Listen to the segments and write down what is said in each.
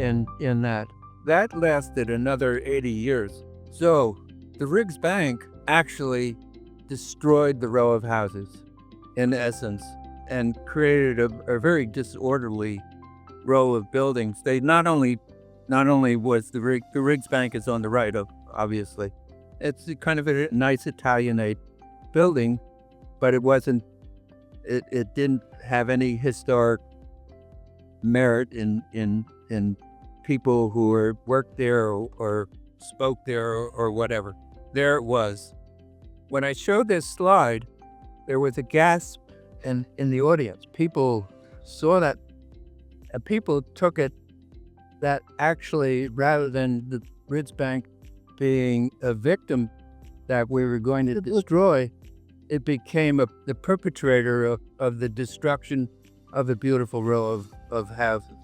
in that. That lasted another 80 years. So the Riggs Bank actually destroyed the row of houses, in essence, and created a very disorderly row of buildings. They not only was the Riggs Bank is on the right, obviously. It's kind of a nice Italianate building, but it didn't have any historic merit in people who worked there or spoke there or whatever. There it was. When I showed this slide, there was a gasp in the audience. People saw that, and people took it that actually, rather than the Riggs Bank being a victim that we were going to destroy, it became the perpetrator of the destruction of a beautiful row of houses.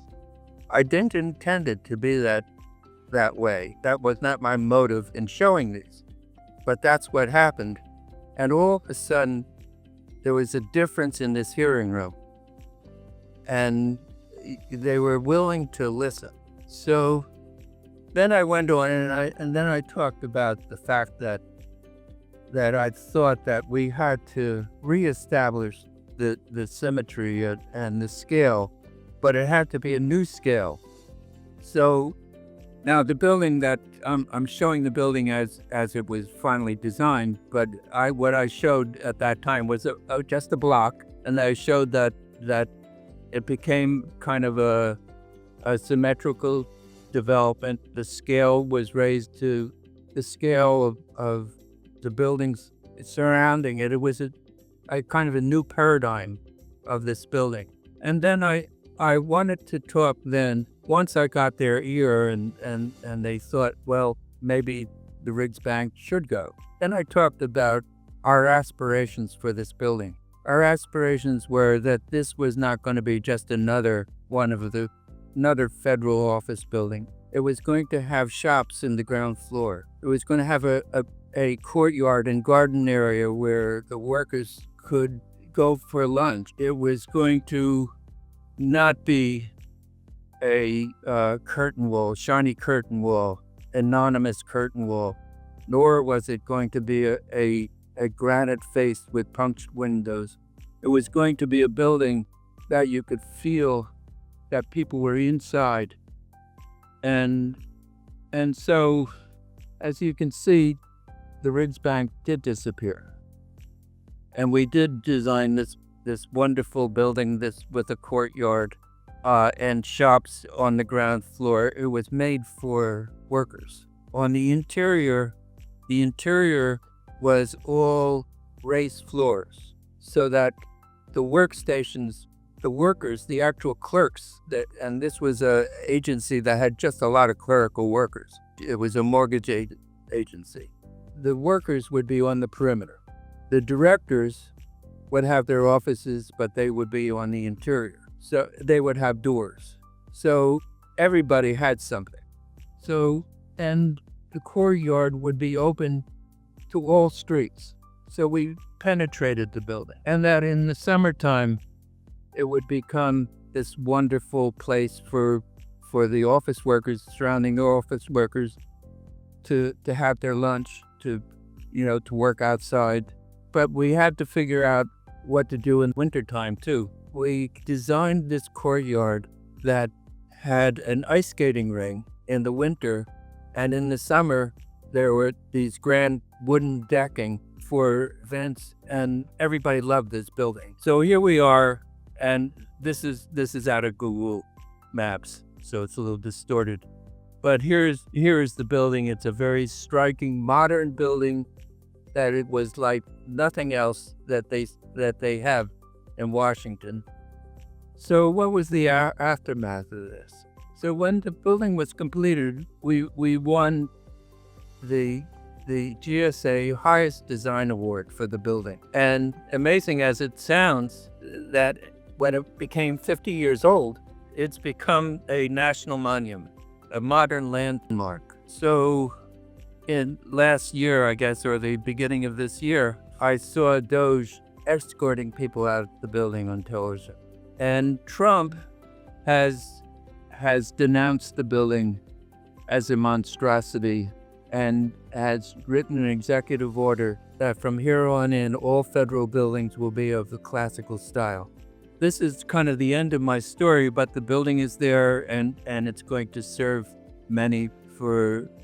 I didn't intend it to be that way. That was not my motive in showing these, but that's what happened. And all of a sudden, there was a difference in this hearing room, and they were willing to listen. So then I went on, and then I talked about the fact that I thought that we had to reestablish the symmetry and the scale, but it had to be a new scale. So now the building that I'm showing the building as it was finally designed, but what I showed at that time was just a block, and I showed that it became kind of a symmetrical development. The scale was raised to the scale of the buildings surrounding it. It was a kind of a new paradigm of this building. And then I wanted to talk then, once I got their ear and they thought, well, maybe the Riggs Bank should go. Then I talked about our aspirations for this building. Our aspirations were that this was not going to be just another federal office building. It was going to have shops in the ground floor. It was going to have a courtyard and garden area where the workers could go for lunch. It was going to not be a curtain wall, shiny curtain wall, anonymous curtain wall, nor was it going to be a granite face with punched windows. It was going to be a building that you could feel that people were inside. And so, as you can see, the Riggs Bank did disappear. And we did design this wonderful building, with a courtyard and shops on the ground floor. It was made for workers. On the interior was all raised floors, so that the workstations, the workers, the actual clerks, and this was an agency that had just a lot of clerical workers. It was a mortgage agency. The workers would be on the perimeter. The directors would have their offices, but they would be on the interior. So they would have doors. So everybody had something. So, and the courtyard would be open to all streets. So we penetrated the building. And that in the summertime, it would become this wonderful place for the office workers, surrounding office workers, to have their lunch, to work outside. But we had to figure out what to do in wintertime too. We designed this courtyard that had an ice skating ring in the winter, and in the summer there were these grand wooden decking for events, and everybody loved this building. So here we are, and this is out of Google Maps, so it's a little distorted. But here is the building. It's a very striking modern building that it was like nothing else that they have in Washington. So what was the aftermath of this? So when the building was completed, we won the GSA highest design award for the building. And amazing as it sounds, that when it became 50 years old, it's become a national monument, a modern landmark. So in last year, I guess, or the beginning of this year, I saw Doge escorting people out of the building on television. And Trump has has denounced the building as a monstrosity and has written an executive order that from here on in, all federal buildings will be of the classical style. This is kind of the end of my story, but the building is there and it's going to serve many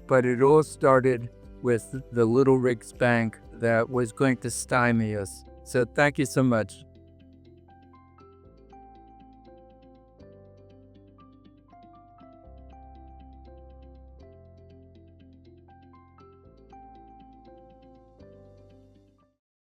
but it all started with the Little Rigs Bank that was going to stymie us. So thank you so much.